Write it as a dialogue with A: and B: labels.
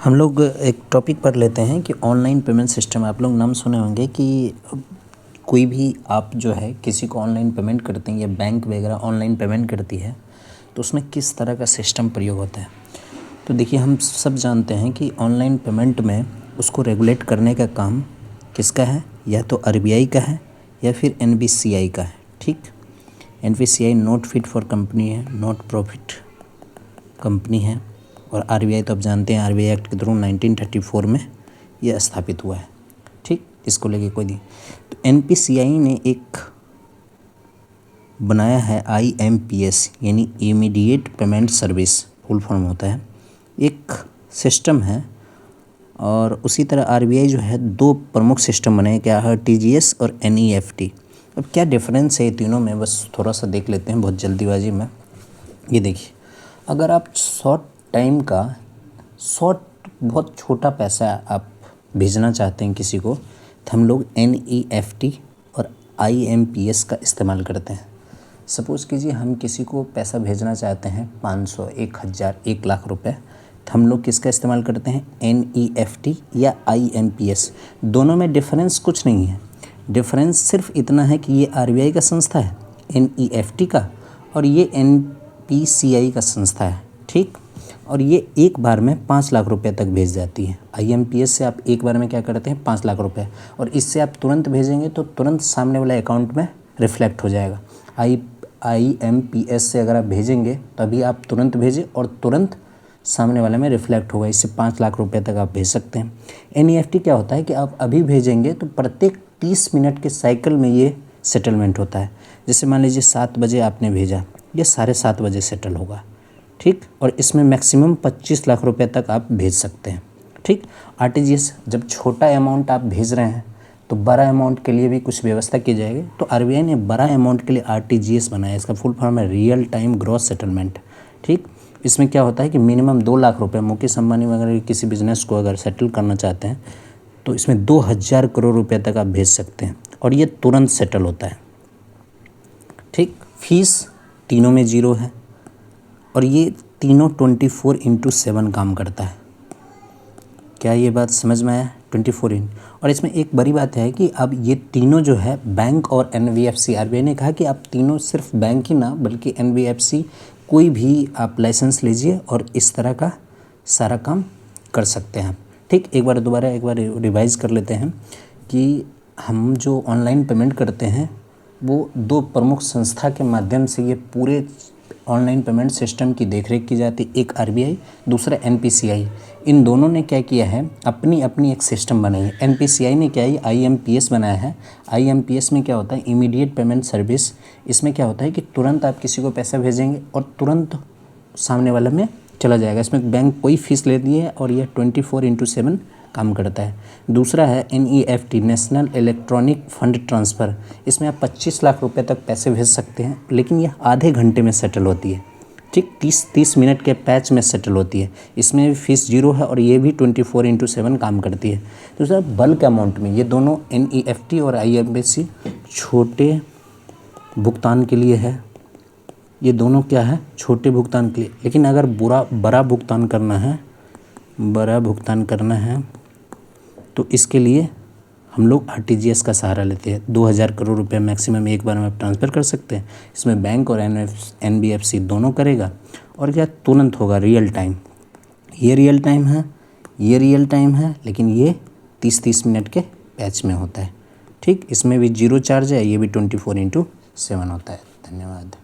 A: हम लोग एक टॉपिक पर लेते हैं कि ऑनलाइन पेमेंट सिस्टम। आप लोग नाम सुने होंगे कि कोई भी आप जो है किसी को ऑनलाइन पेमेंट करते हैं या बैंक वगैरह ऑनलाइन पेमेंट करती है तो उसमें किस तरह का सिस्टम प्रयोग होता है। तो देखिए, हम सब जानते हैं कि ऑनलाइन पेमेंट में उसको रेगुलेट करने का काम किसका है, या तो आरबीआई का है या फिर एनपीसीआई का है। ठीक, NPCI not fit for company है, नॉट प्रॉफिट कंपनी है, और आरबीआई तो आप जानते हैं आरबीआई एक्ट के थ्रू 1934 में यह स्थापित हुआ है। ठीक, इसको लेके कोई नहीं। तो एनपीसीआई ने एक बनाया है आईएमपीएस, यानी immediate payment service full form होता है, एक सिस्टम है। और उसी तरह आरबीआई जो है दो प्रमुख सिस्टम बनाए, क्या है, टीजीएस और एनईएफटी। अब क्या डिफरेंस है तीनों में, बस थोड़ा सा देख लेते हैं बहुत जल्दीबाजी में। ये देखिए, अगर आप बहुत छोटा पैसा आप भेजना चाहते हैं किसी को, तो हम लोग एनईएफटी और आईएमपीएस का इस्तेमाल करते हैं। सपोज़ कीजिए हम किसी को पैसा भेजना चाहते हैं 500, 1000, 1 लाख रुपए, तो हम लोग किसका इस्तेमाल करते हैं, एनईएफटी या आईएमपीएस। दोनों में डिफरेंस कुछ नहीं है, डिफरेंस सिर्फ इतना है कि ये आरबीआई का संस्था है एनईएफटी का, और ये एनपीसीआई का संस्था है। ठीक, और ये एक बार में 5 लाख रुपए तक भेज जाती है। आईएमपीएस से आप एक बार में क्या करते हैं, 5 लाख रुपए, और इससे आप तुरंत भेजेंगे तो तुरंत सामने वाले अकाउंट में रिफ्लेक्ट हो जाएगा। आईएमपीएस से अगर आप भेजेंगे तभी आप तुरंत भेजें और तुरंत सामने वाले में रिफ्लेक्ट होगा, इससे 5 लाख रुपए तक आप भेज सकते हैं। एनईएफटी क्या होता है कि आप अभी भेजेंगे तो प्रत्येक 30 मिनट के साइकिल में ये सेटलमेंट होता है। जैसे मान लीजिए 7 बजे आपने भेजा, ये 7:30 बजे सेटल होगा। ठीक, और इसमें मैक्सिमम 25 लाख रुपए तक आप भेज सकते हैं। ठीक, आरटीजीएस, जब छोटा अमाउंट आप भेज रहे हैं तो बड़ा अमाउंट के लिए भी कुछ व्यवस्था की जाएगी। तो आरबीआई ने बड़ा अमाउंट के लिए आरटीजीएस बनाया, इसका फुल फॉर्म है रियल टाइम ग्रॉस सेटलमेंट। ठीक, इसमें क्या होता है कि मिनिमम 2 लाख रुपए, मुकेश अंबानी वगैरह किसी बिजनेस को अगर सेटल करना चाहते हैं तो इसमें 2000 करोड़ रुपये तक आप भेज सकते हैं, और ये तुरंत सेटल होता है। ठीक, फीस तीनों में 0 है, और ये तीनों 24/7 काम करता है। क्या ये बात समझ में आया, 24/7। और इसमें एक बड़ी बात है कि अब ये तीनों जो है बैंक और एनबीएफसी, आरबीआई ने कहा कि आप तीनों सिर्फ बैंक ही ना बल्कि एनबीएफसी कोई भी आप लाइसेंस लीजिए और इस तरह का सारा काम कर सकते हैं। ठीक, एक बार रिवाइज़ कर लेते हैं कि हम जो ऑनलाइन पेमेंट करते हैं वो दो प्रमुख संस्था के माध्यम से ये पूरे ऑनलाइन पेमेंट सिस्टम की देखरेख की जाती है, एक आरबीआई, दूसरा एनपीसीआई। इन दोनों ने क्या किया है, अपनी अपनी एक सिस्टम बनाई है। एनपीसीआई ने क्या है, आईएमपीएस बनाया है। आईएमपीएस में क्या होता है, इमीडिएट पेमेंट सर्विस। इसमें क्या होता है कि तुरंत आप किसी को पैसा भेजेंगे और तुरंत सामने वाला में चला जाएगा। इसमें बैंक कोई फीस लेती है और यह 24/7 काम करता है। दूसरा है NEFT, national electronic fund transfer. इसमें आप 25 लाख रुपए तक पैसे भेज सकते हैं, लेकिन यह आधे घंटे में सेटल होती है। ठीक, 30 मिनट के पैच में सेटल होती है। इसमें भी फीस 0 है और ये भी 24/7 काम करती है। दूसरा बल्क अमाउंट में, ये दोनों एनईएफटी और आईएमपीएस छोटे भुगतान के लिए है। ये दोनों क्या है, छोटे भुगतान के लिए। लेकिन अगर बड़ा भुगतान करना है तो इसके लिए हम लोग आरटीजीएस का सहारा लेते हैं। 2000 करोड़ रुपए मैक्सिमम एक बार में आप ट्रांसफ़र कर सकते हैं। इसमें बैंक और एनबीएफसी दोनों करेगा, और क्या तुरंत होगा, रियल टाइम। ये रियल टाइम है, लेकिन ये 30 मिनट के पैच में होता है। ठीक, इसमें भी 0 चार्ज है, ये भी 24/7 होता है। धन्यवाद।